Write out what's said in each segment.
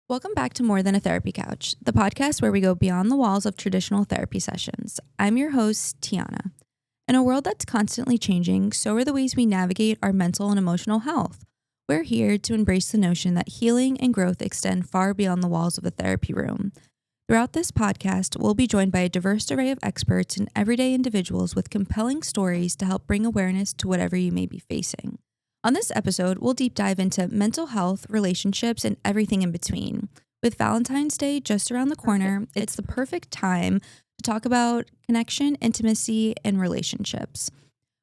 Welcome back to More Than a Therapy Couch, the podcast where we go beyond the walls of traditional therapy sessions. I'm your host, Tiana. In a world that's constantly changing, so are the ways we navigate our mental and emotional health. We're here to embrace the notion that healing and growth extend far beyond the walls of a therapy room. Throughout this podcast, we'll be joined by a diverse array of experts and everyday individuals with compelling stories to help bring awareness to whatever you may be facing. On this episode, we'll deep dive into mental health, relationships, and everything in between. With Valentine's Day just around the corner, it's the perfect time to talk about connection, intimacy, and relationships.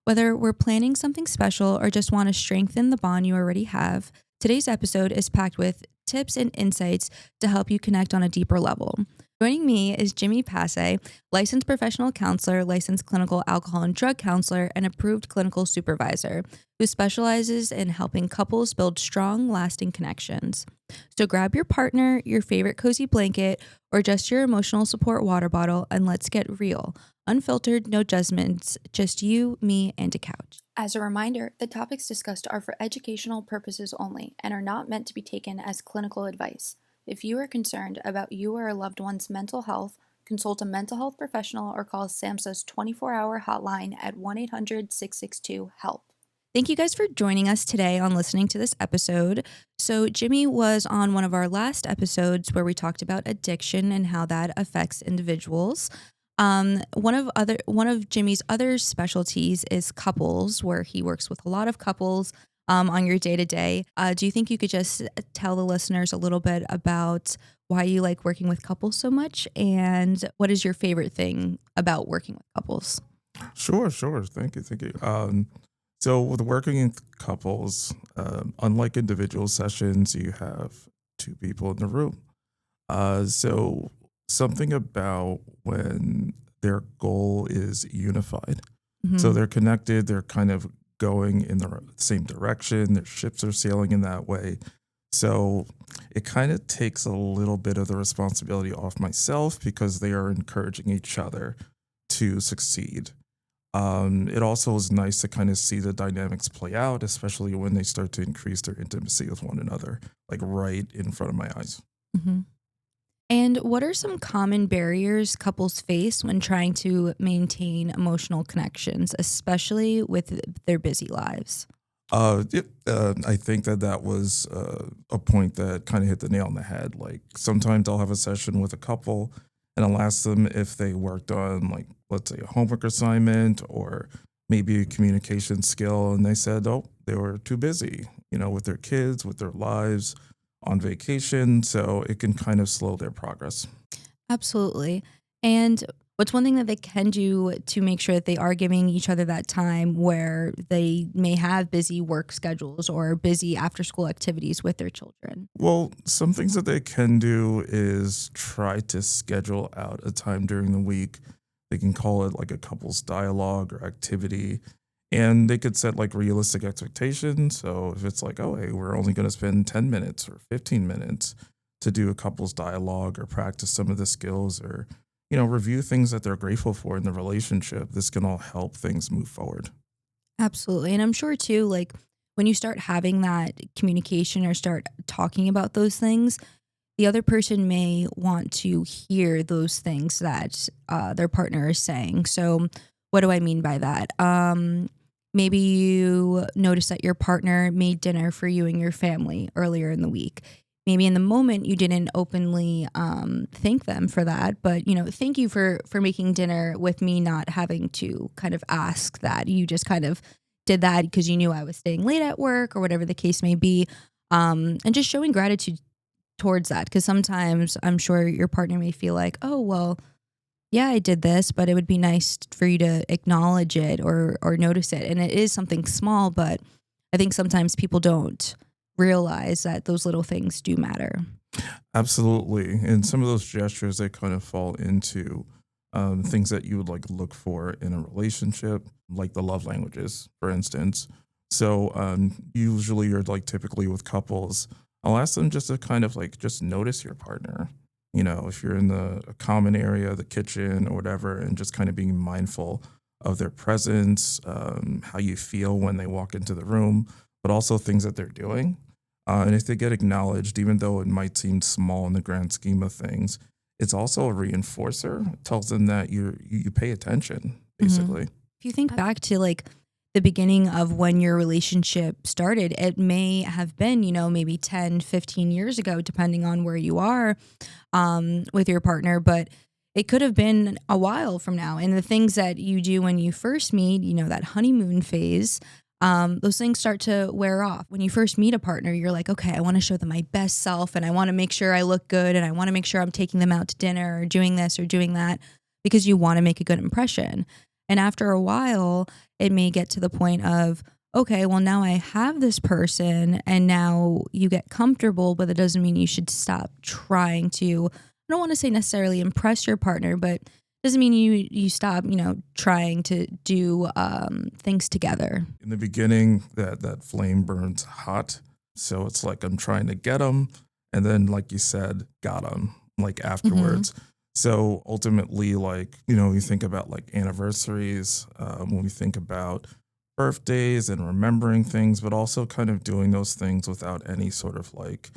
Whether we're planning something special or just want to strengthen the bond you already have, today's episode is packed with tips and insights to help you connect on a deeper level. Joining me is Jimmy Passe, licensed professional counselor, licensed clinical alcohol and drug counselor, and approved clinical supervisor, who specializes in helping couples build strong, lasting connections. So grab your partner, your favorite cozy blanket, or just your emotional support water bottle, and let's get real. Unfiltered, no judgments, just you, me, and a couch. As a reminder, the topics discussed are for educational purposes only and are not meant to be taken as clinical advice. If you are concerned about you or a loved one's mental health, consult a mental health professional or call SAMHSA's 24-hour hotline at 1-800-662-HELP. Thank you guys for joining us today on listening to this episode. So Jimmy was on one of our last episodes where we talked about addiction and how that affects individuals. One of Jimmy's other specialties is couples, where he works with a lot of couples on your day-to-day. Do you think you could just tell the listeners a little bit about why you like working with couples so much, and what is your favorite thing about working with couples? Sure. Thank you. So with working with couples, unlike individual sessions, you have two people in the room. So something about when their goal is unified. So Mhm. they're connected, they're kind of going in the same direction, their ships are sailing in that way. So it kind of takes a little bit of the responsibility off myself because they are encouraging each other to succeed. It also is nice to kind of see the dynamics play out, especially when they start to increase their intimacy with one another, like right in front of my eyes. Mhm. And what are some common barriers couples face when trying to maintain emotional connections, especially with their busy lives? I think that was a point that kind of hit the nail on the head. Like sometimes I'll have a session with a couple and I'll ask them if they worked on, like, let's say a homework assignment or maybe a communication skill. And they said, oh, they were too busy, with their kids, with their lives, on vacation. So it can kind of slow their progress. Absolutely. And what's one thing that they can do to make sure that they are giving each other that time where they may have busy work schedules or busy after school activities with their children? Well, some things that they can do is try to schedule out a time during the week. They can call it like a couple's dialogue or activity. And they could set like realistic expectations. So if it's like, oh, hey, we're only going to spend 10 minutes or 15 minutes to do a couple's dialogue or practice some of the skills or, review things that they're grateful for in the relationship, this can all help things move forward. Absolutely. And I'm sure too, like when you start having that communication or start talking about those things, the other person may want to hear those things that their partner is saying. So, what do I mean by that? Maybe you notice that your partner made dinner for you and your family earlier in the week. Maybe in the moment you didn't openly thank them for that, but thank you for making dinner with me, not having to kind of ask that. You just kind of did that because you knew I was staying late at work or whatever the case may be, and just showing gratitude towards that, because sometimes I'm sure your partner may feel like, oh well, yeah, I did this, but it would be nice for you to acknowledge it or notice it. And it is something small, but I think sometimes people don't realize that those little things do matter. Absolutely. And some of those gestures, they kind of fall into things that you would like look for in a relationship, like the love languages, for instance. So usually you're like typically with couples, I'll ask them just to kind of like just notice your partner. If you're in the a common area, the kitchen or whatever, and just kind of being mindful of their presence, how you feel when they walk into the room, but also things that they're doing. And if they get acknowledged, even though it might seem small in the grand scheme of things, it's also a reinforcer. It tells them that you pay attention, Mhm. basically. If you think back to like the beginning of when your relationship started, it may have been, maybe 10, 15 years ago, depending on where you are with your partner, but it could have been a while from now. And the things that you do when you first meet, that honeymoon phase, those things start to wear off. When you first meet a partner, you're like, okay, I want to show them my best self and I want to make sure I look good and I want to make sure I'm taking them out to dinner or doing this or doing that because you want to make a good impression. And after a while, it may get to the point of, okay, well, now I have this person and now you get comfortable, but it doesn't mean you should stop trying to, I don't want to say necessarily impress your partner, but doesn't mean you stop, trying to do things together. In the beginning, that flame burns hot, so it's like I'm trying to get them, and then, like you said, got them like Hmm. afterwards. So ultimately, like you think about like anniversaries, when we think about birthdays and remembering things, but also kind of doing those things without any sort of like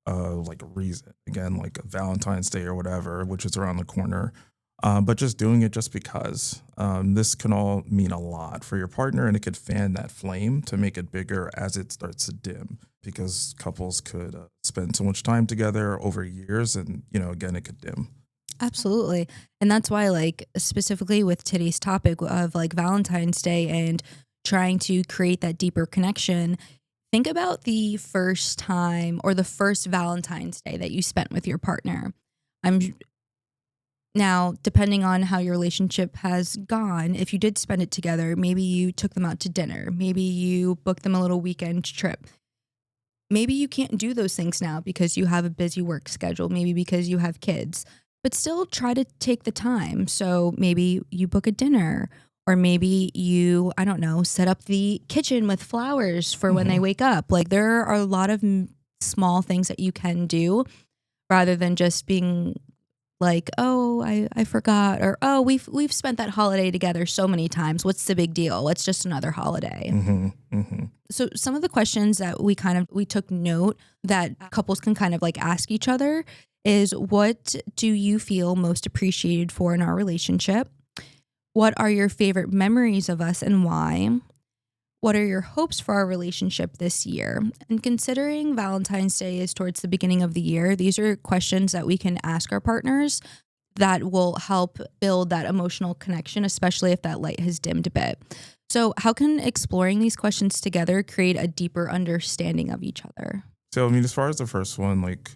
a reason. Again, like a Valentine's Day or whatever, which is around the corner. But just doing it just because. This can all mean a lot for your partner, and it could fan that flame to make it bigger as it starts to dim. Because couples could spend so much time together over years, and again, it could dim. Absolutely. And that's why, like, specifically with today's topic of like Valentine's Day and trying to create that deeper connection, think about the first time or the first Valentine's Day that you spent with your partner. I'm Now, depending on how your relationship has gone, if you did spend it together, maybe you took them out to dinner, maybe you booked them a little weekend trip. Maybe you can't do those things now because you have a busy work schedule, maybe because you have kids, but still try to take the time. So maybe you book a dinner, or maybe you, I don't know, set up the kitchen with flowers for when they Hmm. wake up. Like there are a lot of small things that you can do rather than just being like, "Oh, I forgot," or, "Oh, we've spent that holiday together so many times. What's the big deal? It's just another holiday." Hmm. Hmm. So some of the questions that we took note that couples can kind of like ask each other is, what do you feel most appreciated for in our relationship? What are your favorite memories of us and why? What are your hopes for our relationship this year? And considering Valentine's Day is towards the beginning of the year, these are questions that we can ask our partners that will help build that emotional connection, especially if that light has dimmed a bit. So, how can exploring these questions together create a deeper understanding of each other? So, I mean, as far as the first one, like,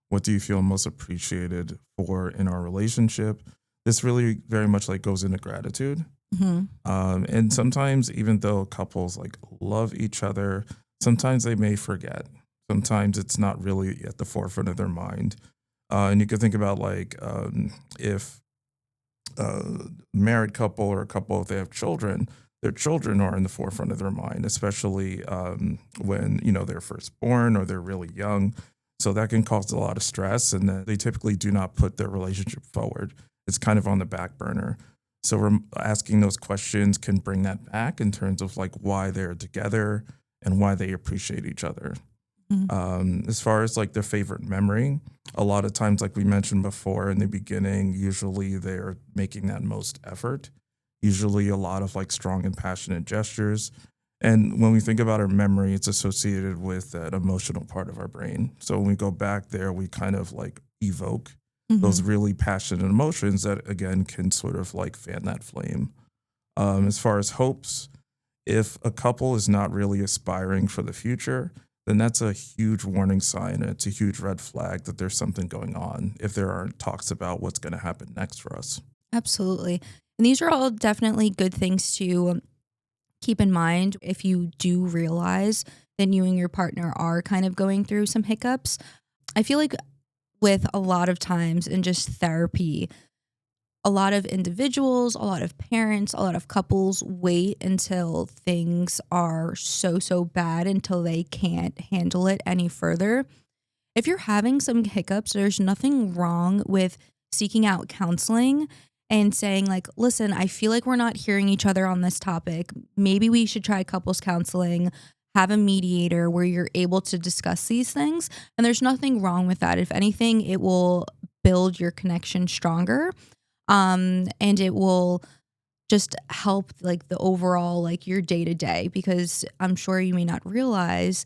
what do you feel most appreciated for in our relationship? This really very much like goes into gratitude. Hmm. And sometimes, even though couples like love each other, sometimes they may forget. Sometimes it's not really at the forefront of their mind. And you can think about like if a married couple or a couple, if they have children, their children are in the forefront of their mind, especially when they're first born or they're really young. So that can cause a lot of stress, and they typically do not put their relationship forward. It's kind of on the back burner. So asking those questions can bring that back in terms of like why they're together and why they appreciate each other. As far as like their favorite memory, a lot of times, like we mentioned before in the beginning, usually they're making that most effort. Usually a lot of like strong and passionate gestures. And when we think about our memory, it's associated with that emotional part of our brain. So when we go back there, we kind of like evoke those Hmm. really passionate emotions that again can sort of like fan that flame. As far as hopes, if a couple is not really aspiring for the future, then that's a huge warning sign. It's a huge red flag that there's something going on if there aren't talks about what's going to happen next for us. Absolutely. And these are all definitely good things to keep in mind if you do realize that you and your partner are kind of going through some hiccups. I feel like with a lot of times in just therapy, a lot of individuals, a lot of parents, a lot of couples wait until things are so bad until they can't handle it any further. If you're having some hiccups, there's nothing wrong with seeking out counseling and saying, like, listen, I feel like we're not hearing each other on this topic. Maybe we should try couples counseling. have a mediator where you're able to discuss these things. And there's nothing wrong with that. If anything, it will build your connection stronger. And it will just help like the overall, like your day to day, because I'm sure you may not realize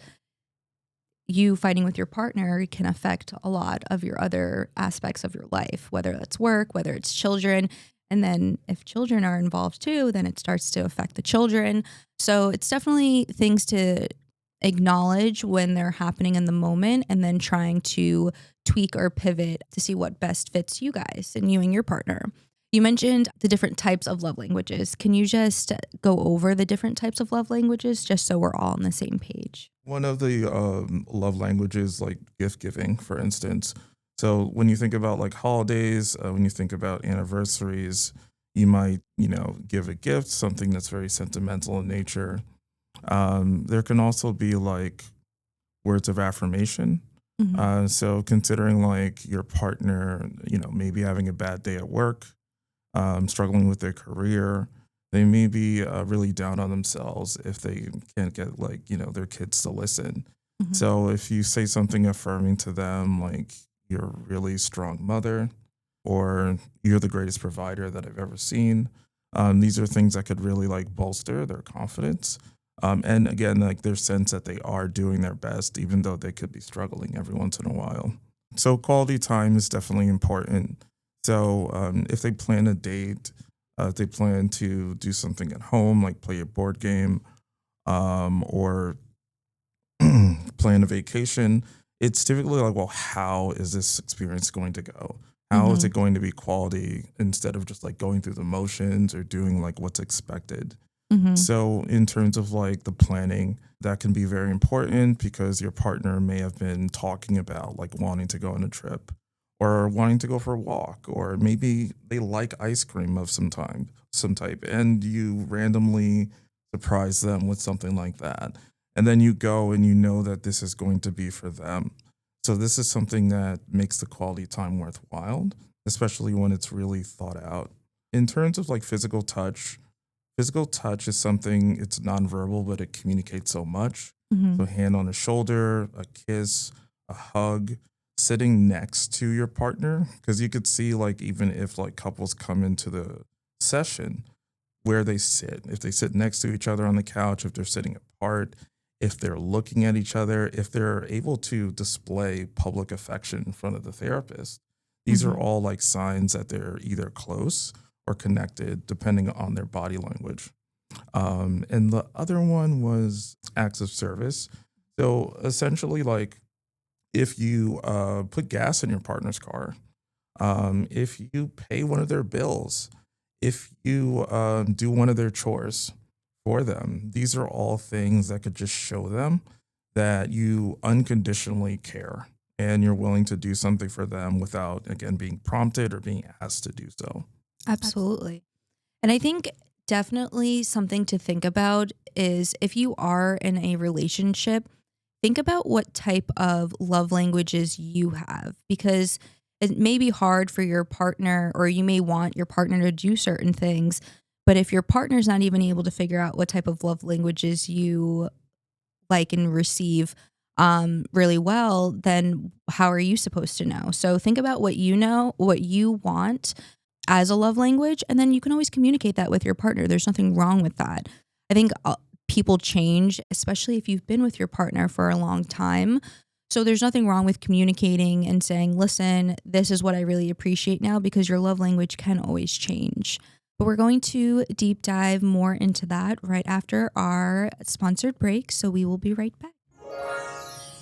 you fighting with your partner can affect a lot of your other aspects of your life, whether that's work, whether it's children. And then if children are involved too, then it starts to affect the children. So it's definitely things to acknowledge when they're happening in the moment, and then trying to tweak or pivot to see what best fits you guys and you and your partner. You mentioned the different types of love languages. Can you just go over the different types of love languages just so we're all on the same page? One of the love languages, like gift giving, for instance. So when you think about like holidays, when you think about anniversaries, you might, give a gift, something that's very sentimental in nature. There can also be like words of affirmation. Hmm. So considering like your partner, maybe having a bad day at work, struggling with their career. They may be really down on themselves if they can't get like, their kids to listen. Hmm. So if you say something affirming to them, like you're a really strong mother or you're the greatest provider that I've ever seen, these are things that could really like bolster their confidence. And again, like their sense that they are doing their best, even though they could be struggling every once in a while. So quality time is definitely important. So if they plan a date, if they plan to do something at home, like play a board game, or plan a vacation, it's typically like, well, how is this experience going to go? How is Hmm. it going to be quality instead of just like going through the motions or doing like what's expected? Hmm. So, in terms of like the planning, that can be very important because your partner may have been talking about like wanting to go on a trip or wanting to go for a walk, or maybe they like ice cream of some type, and you randomly surprise them with something like that. And then you go and you know that this is going to be for them. So, this is something that makes the quality time worthwhile, especially when it's really thought out. In terms of like physical touch is something, it's nonverbal, but it communicates so much. Hmm. So, hand on the shoulder, a kiss, a hug, sitting next to your partner. Because you could see, like, even if like couples come into the session, where they sit, if they sit next to each other on the couch, if they're sitting apart, if they're looking at each other, if they're able to display public affection in front of the therapist. These are Hmm. all like signs that they're either close or connected, depending on their body language. And the other one was acts of service. So essentially, like if you put gas in your partner's car, if you pay one of their bills, if you do one of their chores for them, these are all things that could just show them that you unconditionally care and you're willing to do something for them without, again, being prompted or being asked to do so. Absolutely. And I think definitely something to think about is if you are in a relationship, think about what type of love languages you have, because it may be hard for your partner, or you may want your partner to do certain things. But if your partner's not even able to figure out what type of love languages you like and receive really well, then how are you supposed to know? So think about what you know, what you want as a love language, and then you can always communicate that with your partner. There's nothing wrong with that. I think people change, especially if you've been with your partner for a long time. So there's nothing wrong with communicating and saying, listen, this is what I really appreciate now, because your love language can always change. But we're going to deep dive more into that right after our sponsored break. So we will be right back.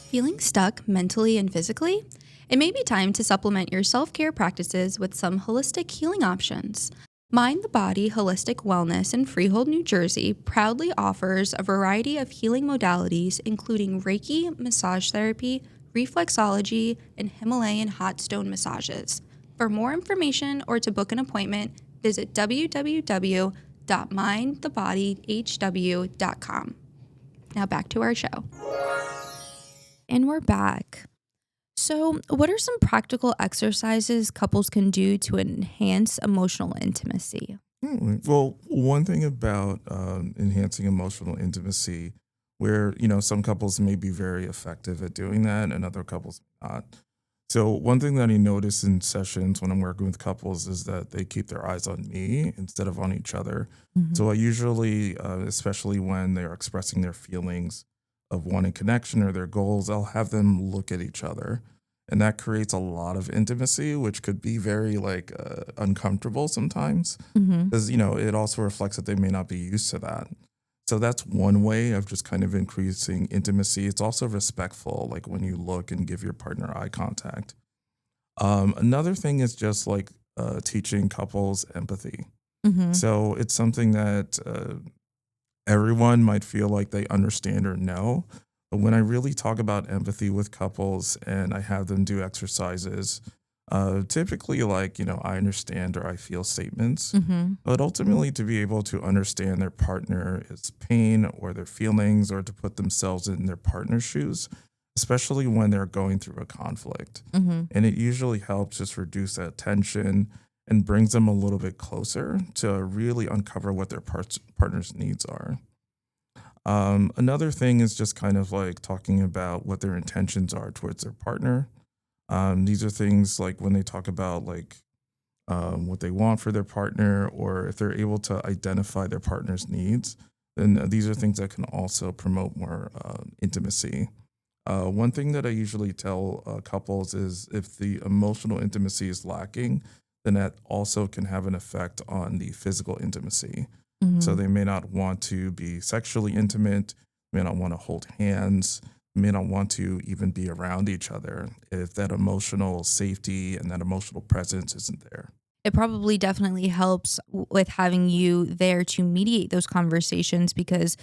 Feeling stuck mentally and physically? It may be time to supplement your self-care practices with some holistic healing options. Mind the Body Holistic Wellness in Freehold, New Jersey proudly offers a variety of healing modalities, including Reiki, massage therapy, reflexology, and Himalayan hot stone massages. For more information or to book an appointment, visit www.mindthebodyhw.com. Now back to our show. And we're back. So, what are some practical exercises couples can do to enhance emotional intimacy? Well, one thing about enhancing emotional intimacy, where, some couples may be very effective at doing that and other couples not. So one thing that I notice in sessions when I'm working with couples is that they keep their eyes on me instead of on each other. Hmm. So I usually, especially when they're expressing their feelings of wanting connection or their goals, I'll have them look at each other. And that creates a lot of intimacy, which could be very uncomfortable sometimes Hmm. because, it also reflects that they may not be used to that. So that's one way of just kind of increasing intimacy. It's also respectful, like when you look and give your partner eye contact. Another thing is just teaching couples empathy. Hmm. So it's something that everyone might feel like they understand or know. But when I really talk about empathy with couples and I have them do exercises, typically I understand or I feel statements, Hmm. but ultimately to be able to understand their partner's pain or their feelings or to put themselves in their partner's shoes, especially when they're going through a conflict. Hmm. And it usually helps just reduce that tension and brings them a little bit closer to really uncover what their partner's needs are. Another thing is just kind of like talking about what their intentions are towards their partner. These are things like when they talk about what they want for their partner, or if they're able to identify their partner's needs, then these are things that can also promote more intimacy. One thing that I usually tell couples is if the emotional intimacy is lacking, then that also can have an effect on the physical intimacy. So Hmm. they may not want to be sexually intimate, may not want to hold hands, may not want to even be around each other if that emotional safety and that emotional presence isn't there. It probably definitely helps with having you there to mediate those conversations, because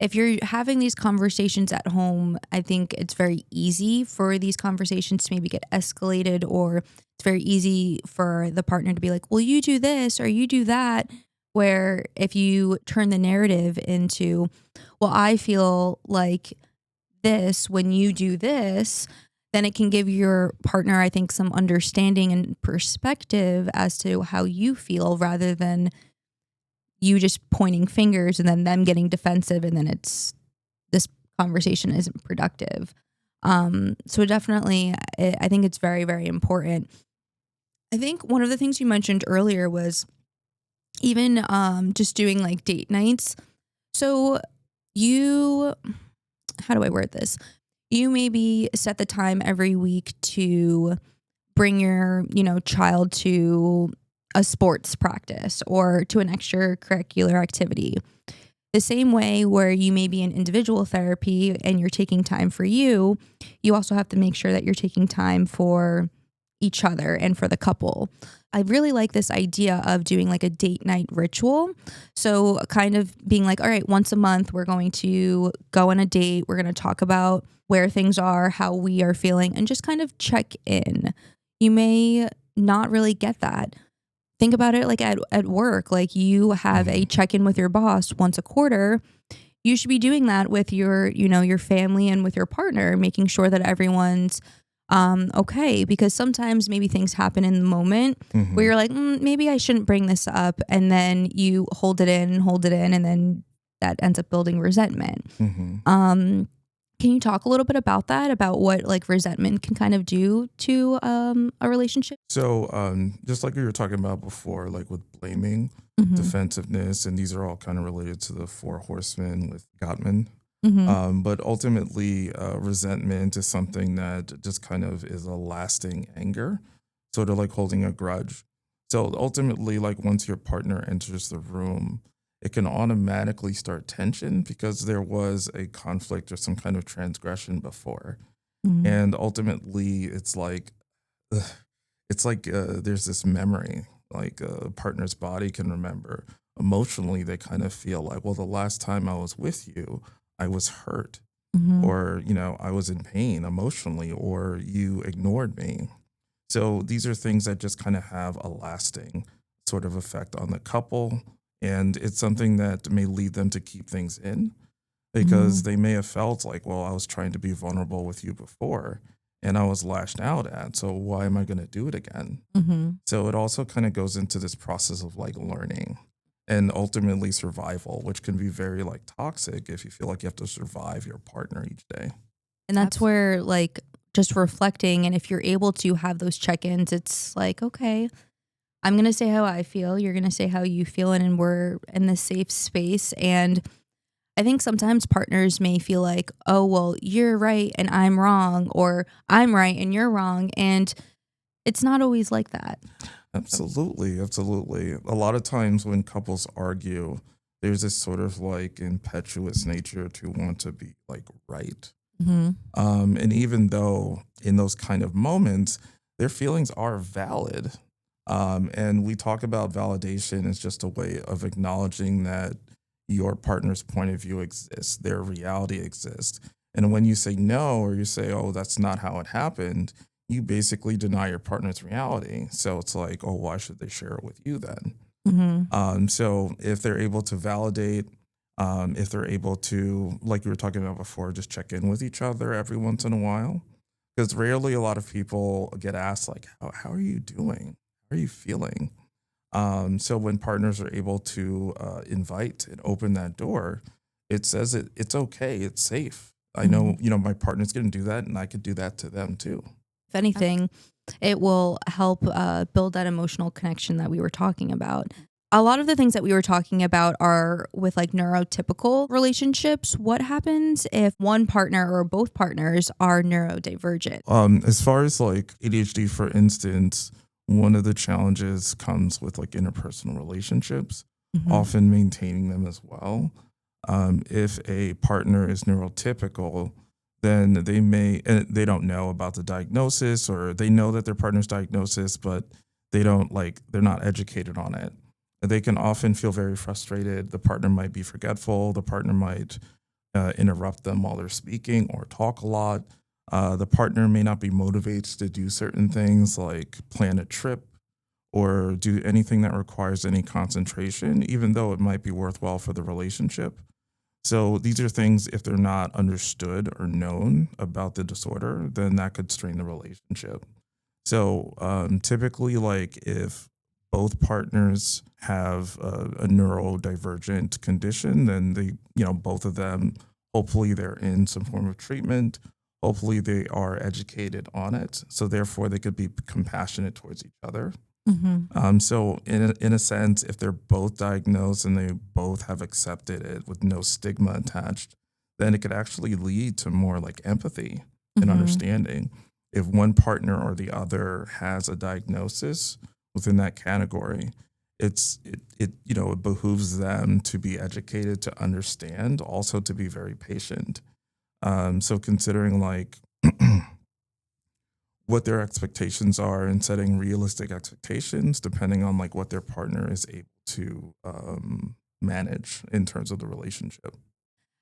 if you're having these conversations at home, I think it's very easy for these conversations to maybe get escalated, or it's very easy for the partner to be like, well, you do this or you do that. Where if you turn the narrative into, well, I feel like this when you do this, then it can give your partner, I think, some understanding and perspective as to how you feel, rather than you just pointing fingers and then them getting defensive, and then it's this conversation isn't productive. So definitely, I think it's very, very important. I think one of the things you mentioned earlier was even just doing like date nights. So you, how do I word this? You maybe set the time every week to bring your, child to a sports practice or to an extracurricular activity. The same way where you may be in individual therapy and you're taking time for you, you also have to make sure that you're taking time for each other and for the couple. I really like this idea of doing like a date night ritual. So, kind of being like, all right, once a month, we're going to go on a date. We're going to talk about where things are, how we are feeling, and just kind of check in. You may not really get that. Think about it like at work, like you have a Mhm. check in with your boss once a quarter. You should be doing that with your, your family and with your partner, making sure that everyone's okay. Because sometimes maybe things happen in the moment where Mhm. you're like, maybe I shouldn't bring this up. And then you hold it in, and then that ends up building resentment. Mhm. Um, can you talk a little bit about that, about what like resentment can kind of do to a relationship? So, just like we were talking about before, like with blaming, Hmm. defensiveness, and these are all kind of related to the four horsemen with Gottman. Hmm. But ultimately, resentment is something that just kind of is a lasting anger, sort of like holding a grudge. So ultimately, like once your partner enters the room, it can automatically start tension because there was a conflict or some kind of transgression before. Hmm. And ultimately, ugh, there's this memory, like a partner's body can remember. Emotionally, they kind of feel like, well, the last time I was with you, I was hurt, Hmm. or, I was in pain emotionally, or you ignored me. So these are things that just kind of have a lasting sort of effect on the couple. And it's something that may lead them to keep things in because Hmm. they may have felt like, well, I was trying to be vulnerable with you before and I was lashed out at. So why am I going to do it again? Hmm. So it also kind of goes into this process of like learning. and ultimately survival, which can be very like toxic if you feel like you have to survive your partner each day. And that's where like just reflecting, and if you're able to have those check-ins, it's like, okay, I'm going to say how I feel, you're going to say how you feel, and we're in this safe space. And I think sometimes partners may feel like, oh, well, you're right and I'm wrong, or I'm right and you're wrong. And it's not always like that. Absolutely, absolutely. A lot of times when couples argue, there's this sort of like impetuous nature to want to be like right. Mm-hmm. And even though in those kind of moments, their feelings are valid. And we talk about validation as just a way of acknowledging that your partner's point of view exists, their reality exists. And when you say no, or you say, oh, that's not how it happened, you basically deny your partner's reality. So it's like, oh, why should they share it with you then? Mm-hmm. So if they're able to validate, if they're able to, like you were talking about before, just check in with each other every once in a while, because rarely a lot of people get asked like, how are you doing? How are you feeling? So when partners are able to invite and open that door, it says it's okay, it's safe. I know, my partner's going to do that, and I could do that to them too. If anything, it will help build that emotional connection that we were talking about. A lot of the things that we were talking about are with like neurotypical relationships. What happens if one partner or both partners are neurodivergent? As far as like ADHD, for instance, one of the challenges comes with like interpersonal relationships, often maintaining them as well. If a partner is neurotypical, then they don't know about the diagnosis, or they know that their partner's diagnosis, but they're not educated on it. They can often feel very frustrated. The partner might be forgetful. The partner might interrupt them while they're speaking or talk a lot. The partner may not be motivated to do certain things like plan a trip or do anything that requires any concentration, even though it might be worthwhile for the relationship. So these are things, if they're not understood or known about the disorder, then that could strain the relationship. So typically, like if both partners have a neurodivergent condition, then both of them, hopefully they're in some form of treatment. Hopefully they are educated on it. So therefore they could be compassionate towards each other. So in a sense, if they're both diagnosed and they both have accepted it with no stigma attached, then it could actually lead to more like empathy and understanding. If one partner or the other has a diagnosis within that category, it behooves them to be educated, to understand, also to be very patient. So considering like what their expectations are and setting realistic expectations depending on like what their partner is able to manage in terms of the relationship.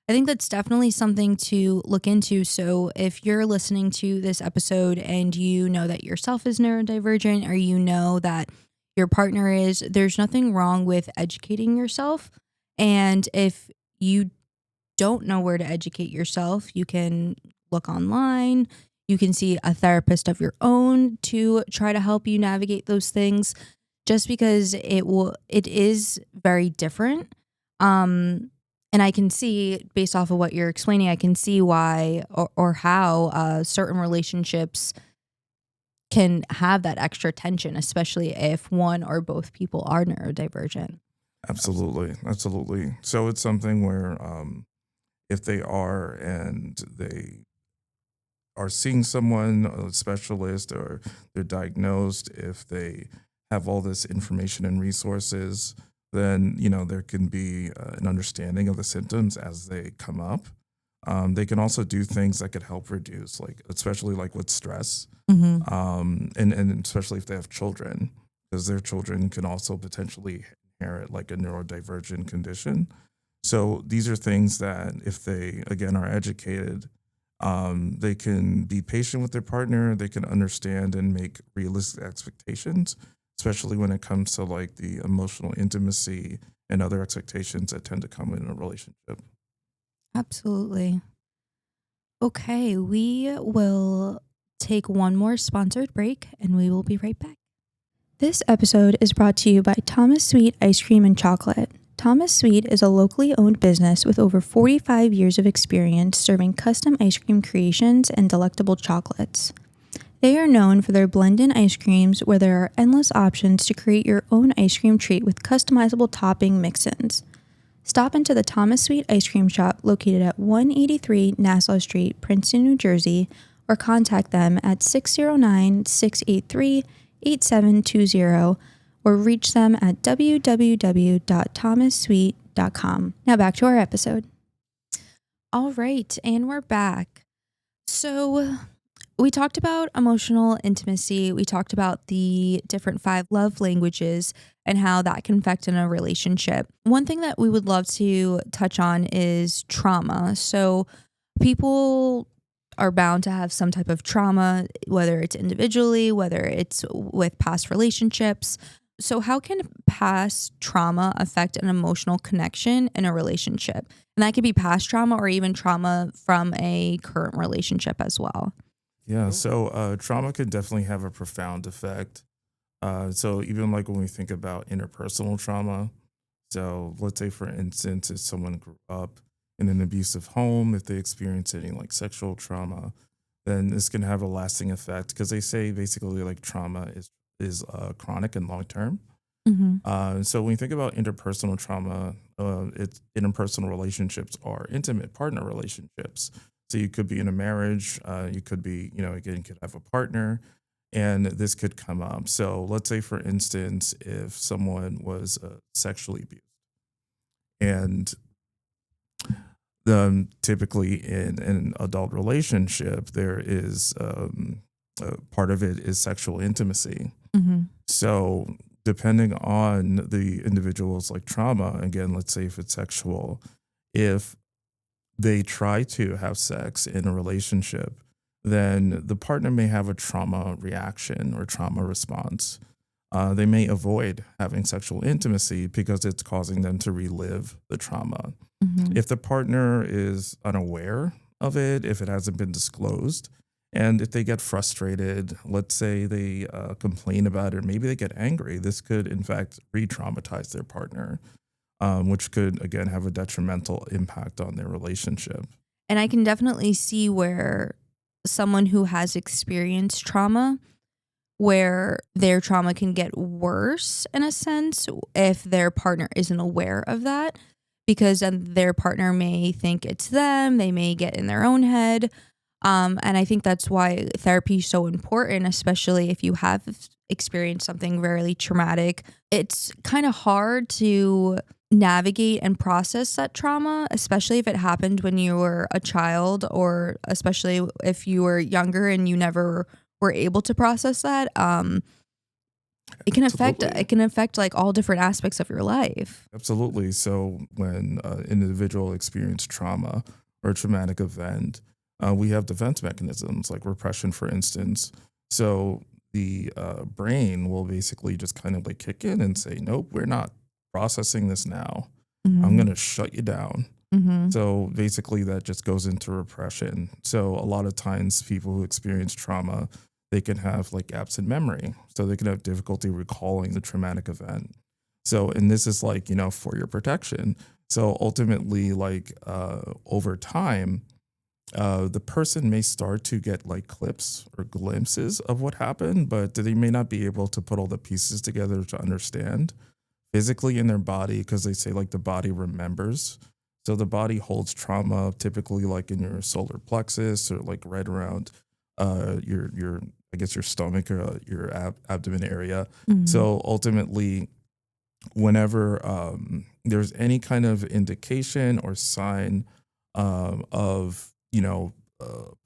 I think that's definitely something to look into. So if you're listening to this episode and you know that yourself is neurodivergent, or you know that your partner is, there's nothing wrong with educating yourself. And if you don't know where to educate yourself, you can look online. You can see a therapist of your own to try to help you navigate those things, just because it is very different. And I can see, based off of what you're explaining, I can see why or how certain relationships can have that extra tension, especially if one or both people are neurodivergent. Absolutely, absolutely. So it's something where if they are and they are seeing someone, a specialist, or they're diagnosed, if they have all this information and resources, then there can be an understanding of the symptoms as they come up. They can also do things that could help reduce, like especially like with stress, and especially if they have children, because their children can also potentially inherit like a neurodivergent condition. So these are things that if they again are educated, they can be patient with their partner. They can understand and make realistic expectations, especially when it comes to like the emotional intimacy and other expectations that tend to come in a relationship. Absolutely. Okay, we will take one more sponsored break and we will be right back. This episode is brought to you by Thomas Sweet Ice Cream and Chocolate. Thomas Sweet is a locally owned business with over 45 years of experience serving custom ice cream creations and delectable chocolates. They are known for their blend-in ice creams where there are endless options to create your own ice cream treat with customizable topping mix-ins. Stop into the Thomas Sweet Ice Cream Shop located at 183 Nassau Street, Princeton, New Jersey, or contact them at 609-683-8720 or reach them at www.thomassweet.com. Now back to our episode. All right, and we're back. So we talked about emotional intimacy. We talked about the different 5 love languages and how that can affect in a relationship. One thing that we would love to touch on is trauma. So people are bound to have some type of trauma, whether it's individually, whether it's with past relationships. So how can past trauma affect an emotional connection in a relationship? And that could be past trauma or even trauma from a current relationship as well. Yeah, so trauma can definitely have a profound effect. So even like when we think about interpersonal trauma, so let's say for instance, if someone grew up in an abusive home, if they experience any like sexual trauma, then this can have a lasting effect because they say basically like trauma is chronic and long term. Mm-hmm. So when you think about interpersonal trauma, it's interpersonal relationships are intimate partner relationships. So you could be in a marriage, you could be, again, you could have a partner, and this could come up. So let's say, for instance, if someone was sexually abused, and typically in an adult relationship, there is part of it is sexual intimacy. Mm-hmm. So depending on the individual's like trauma, again, let's say if it's sexual, if they try to have sex in a relationship, then the partner may have a trauma reaction or trauma response. They may avoid having sexual intimacy because it's causing them to relive the trauma. Mm-hmm. If the partner is unaware of it, if it hasn't been disclosed, and if they get frustrated, let's say they complain about it, or maybe they get angry, this could in fact re-traumatize their partner, which could again have a detrimental impact on their relationship. And I can definitely see where someone who has experienced trauma, where their trauma can get worse in a sense if their partner isn't aware of that, because then their partner may think it's them, they may get in their own head. And I think that's why therapy is so important, especially if you have experienced something really traumatic. It's kind of hard to navigate and process that trauma, especially if it happened when you were a child, or especially if you were younger and you never were able to process that. It can affect like all different aspects of your life. Absolutely. So when an individual experiences trauma or a traumatic event, we have defense mechanisms like repression, for instance. So the brain will basically just kind of like kick in and say, nope, we're not processing this now. Mm-hmm. I'm going to shut you down. Mm-hmm. So basically that just goes into repression. So a lot of times people who experience trauma, they can have like gaps in memory. So they can have difficulty recalling the traumatic event. So, and this is like, for your protection. So ultimately, like over time, the person may start to get like clips or glimpses of what happened, but they may not be able to put all the pieces together to understand physically in their body, because they say like the body remembers. So the body holds trauma typically like in your solar plexus or like right around your I guess your stomach or your abdomen area. Mm-hmm. So ultimately, whenever there's any kind of indication or sign of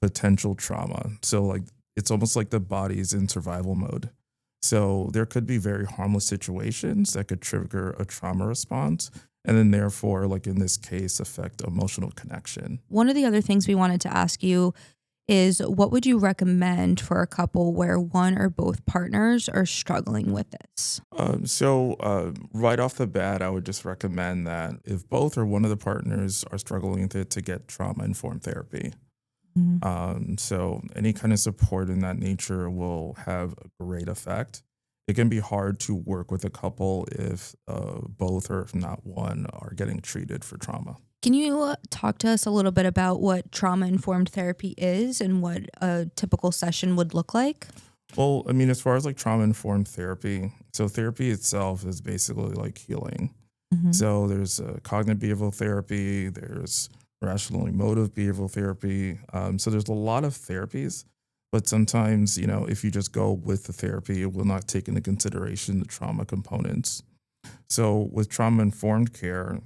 potential trauma, so like it's almost like the body's in survival mode. So there could be very harmless situations that could trigger a trauma response, and then therefore, like in this case, affect emotional connection. One of the other things we wanted to ask you is, what would you recommend for a couple where one or both partners are struggling with this? So right off the bat, I would just recommend that if both or one of the partners are struggling with it, to get trauma-informed therapy. Mm-hmm. So any kind of support in that nature will have a great effect. it can be hard to work with a couple if both or if not one are getting treated for trauma. Can you talk to us a little bit about what trauma-informed therapy is and what a typical session would look like? Well, I mean, as far as like trauma informed therapy, so therapy itself is basically like healing. Mhm. So there's cognitive behavioral therapy, there's rational emotive behavioral therapy. So there's a lot of therapies, but sometimes, if you just go with the therapy, it will not take into consideration the trauma components. So with trauma informed care,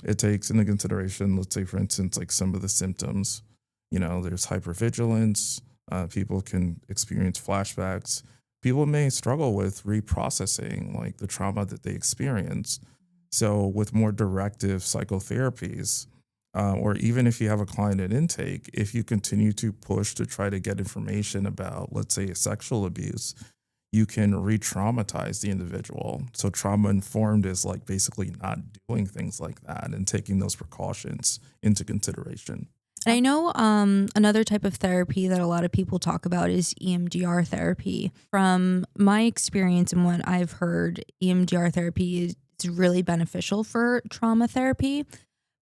it takes into consideration, let's say, for instance, like some of the symptoms. There's hypervigilance. People can experience flashbacks. People may struggle with reprocessing like the trauma that they experienced. So with more directive psychotherapies, or even if you have a client at intake, if you continue to push to try to get information about, let's say, sexual abuse, you can re-traumatize the individual. So trauma informed is like basically not doing things like that and taking those precautions into consideration. And I know another type of therapy that a lot of people talk about is EMDR therapy. From my experience and what I've heard, EMDR therapy is really beneficial for trauma therapy,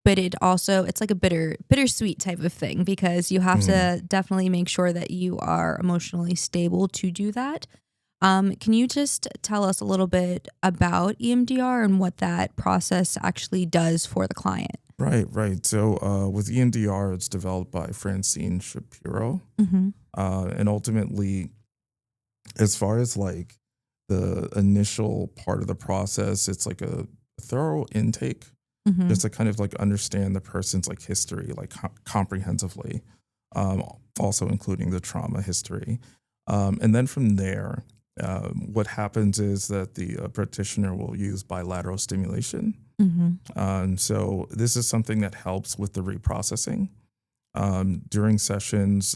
but it's like a bittersweet type of thing because you have Mhm. to definitely make sure that you are emotionally stable to do that. Can you just tell us a little bit about EMDR and what that process actually does for the client? Right, right. So with EMDR, it's developed by Francine Shapiro. Mm-hmm. And ultimately, as far as like the initial part of the process, it's like a thorough intake Mm-hmm. just to kind of like understand the person's like history, like comprehensively, um, also including the trauma history. And then from there, what happens is that the practitioner will use bilateral stimulation. Mm-hmm. So this is something that helps with the reprocessing during sessions,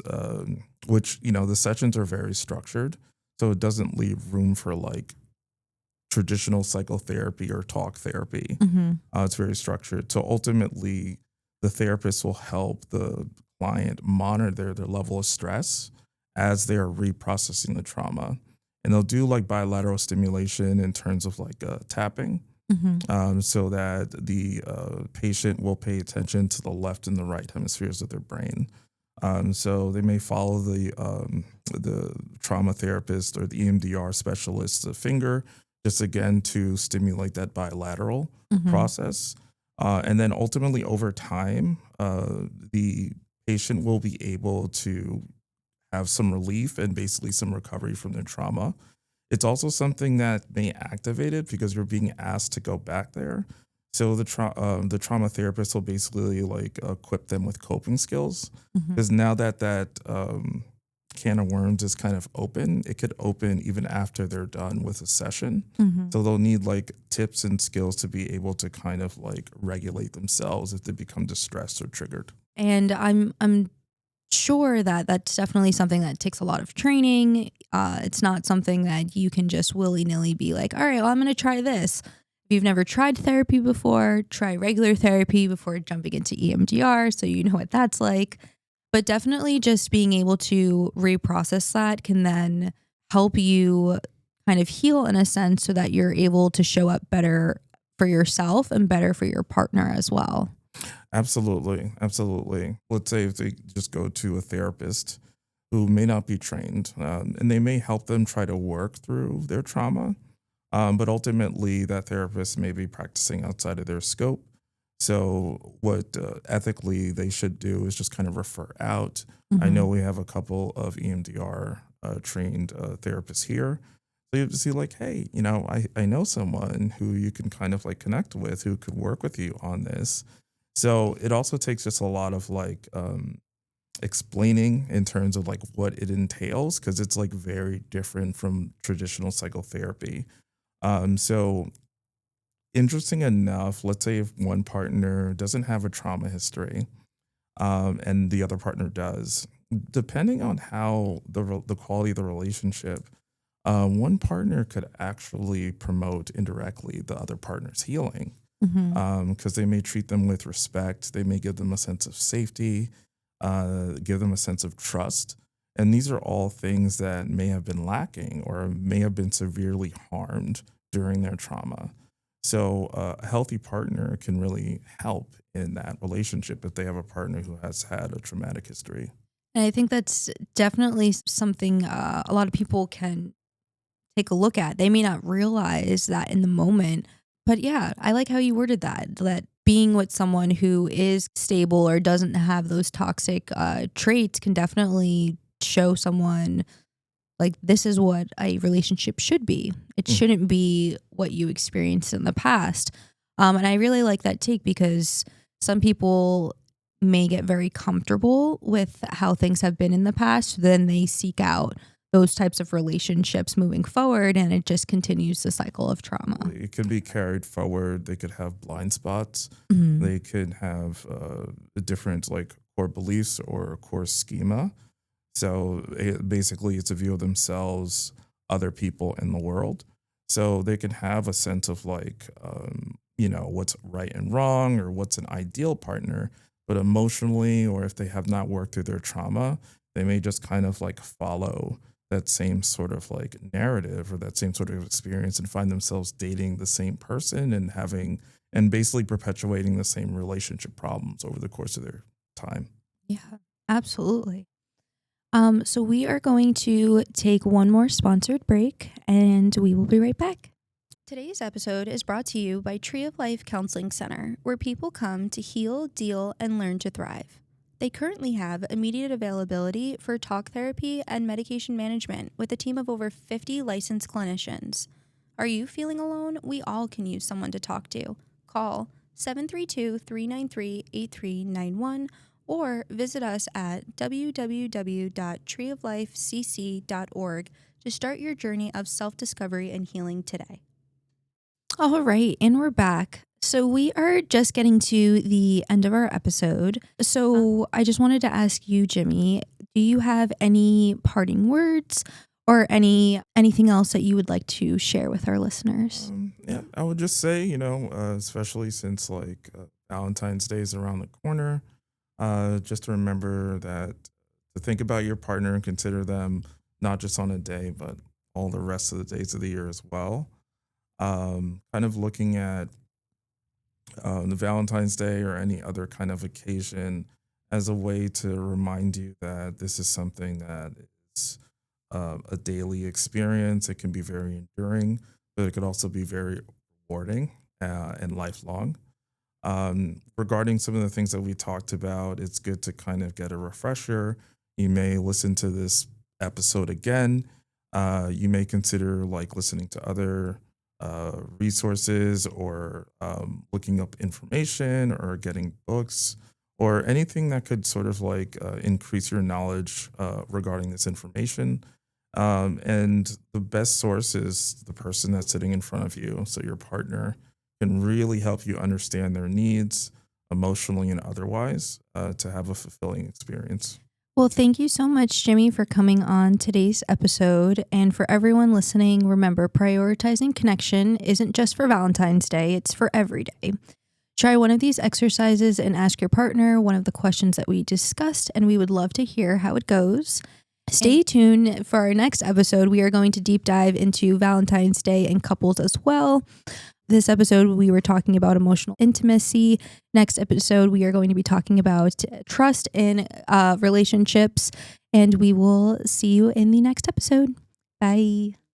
which, the sessions are very structured. So it doesn't leave room for like traditional psychotherapy or talk therapy. Mm-hmm. It's very structured. So ultimately, the therapist will help the client monitor their level of stress as they are reprocessing the trauma. And they'll do like bilateral stimulation in terms of like tapping, Mm-hmm. so that the patient will pay attention to the left and the right hemispheres of their brain. So they may follow the trauma therapist or the EMDR specialist's finger, just again to stimulate that bilateral Mm-hmm. process. And then ultimately, over time, the patient will be able to have some relief and basically some recovery from their trauma. It's also something that may activate it because you're being asked to go back there. So the trauma therapist will basically like equip them with coping skills, Mm-hmm. because now that can of worms is kind of open, it could open even after they're done with a session. Mm-hmm. So they'll need like tips and skills to be able to kind of like regulate themselves if they become distressed or triggered. And I'm sure that that's definitely something that takes a lot of training. It's not something that you can just willy-nilly be like, all right, well, I'm going to try this. If you've never tried therapy before, try regular therapy before jumping into EMDR so you know what that's like. But definitely just being able to reprocess that can then help you kind of heal in a sense so that you're able to show up better for yourself and better for your partner as well. Absolutely, absolutely. Let's say if they just go to a therapist who may not be trained, and they may help them try to work through their trauma, but ultimately that therapist may be practicing outside of their scope. So what ethically they should do is just kind of refer out. I Mm-hmm. know we have a couple of EMDR trained therapists here. So you have to see like, hey, I know someone who you can kind of like connect with who could work with you on this. So it also takes just a lot of like explaining in terms of like what it entails, because it's like very different from traditional psychotherapy. So interesting enough, let's say if one partner doesn't have a trauma history, and the other partner does, depending on how the quality of the relationship, one partner could actually promote indirectly the other partner's healing, Mm-hmm. because they may treat them with respect. They may give them a sense of safety, give them a sense of trust. And these are all things that may have been lacking or may have been severely harmed during their trauma. So a healthy partner can really help in that relationship if they have a partner who has had a traumatic history. And I think that's definitely something a lot of people can take a look at. They may not realize that in the moment. But yeah, I like how you worded that, that being with someone who is stable or doesn't have those toxic traits can definitely show someone like this is what a relationship should be. It Mm. shouldn't be what you experienced in the past. And I really like that take because some people may get very comfortable with how things have been in the past. Then they seek out those types of relationships moving forward, and it just continues the cycle of trauma. It could be carried forward. They could have blind spots. Mhm. They could have different like core beliefs or core schema. So basically, it's a view of themselves, other people in the world. So they can have a sense of like, what's right and wrong or what's an ideal partner. But emotionally, or if they have not worked through their trauma, they may just kind of like follow that same sort of like narrative or that same sort of experience and find themselves dating the same person and having and basically perpetuating the same relationship problems over the course of their time. Yeah, absolutely. So we are going to take one more sponsored break and we will be right back. Today's episode is brought to you by Tree of Life Counseling Center, where people come to heal, deal, and learn to thrive. They currently have immediate availability for talk therapy and medication management with a team of over 50 licensed clinicians. Are you feeling alone? We all can use someone to talk to. Call 732-393-8391 or visit us at www.treeoflifecc.org to start your journey of self-discovery and healing today. All right, and we're back. So we are just getting to the end of our episode. So I just wanted to ask you, Jimmy, do you have any parting words or anything else that you would like to share with our listeners? Yeah, I would just say, especially since like Valentine's Day is around the corner, just to remember that to think about your partner and consider them not just on a day, but all the rest of the days of the year as well. Kind of looking at the Valentine's Day or any other kind of occasion as a way to remind you that this is something that is a daily experience. It can be very enduring, but it could also be very rewarding and lifelong. Regarding some of the things that we talked about, it's good to kind of get a refresher. You may listen to this episode again. You may consider like listening to other resources or looking up information or getting books or anything that could sort of like increase your knowledge regarding this information. And the best source is the person that's sitting in front of you. So your partner can really help you understand their needs emotionally and otherwise to have a fulfilling experience. Well, thank you so much, Jimmy, for coming on today's episode. And for everyone listening, remember, prioritizing connection isn't just for Valentine's Day, it's for every day. Try one of these exercises and ask your partner one of the questions that we discussed, and we would love to hear how it goes. Stay tuned for our next episode. We are going to deep dive into Valentine's Day and couples as well. This episode, we were talking about emotional intimacy. Next episode, we are going to be talking about trust in relationships. And we will see you in the next episode. Bye.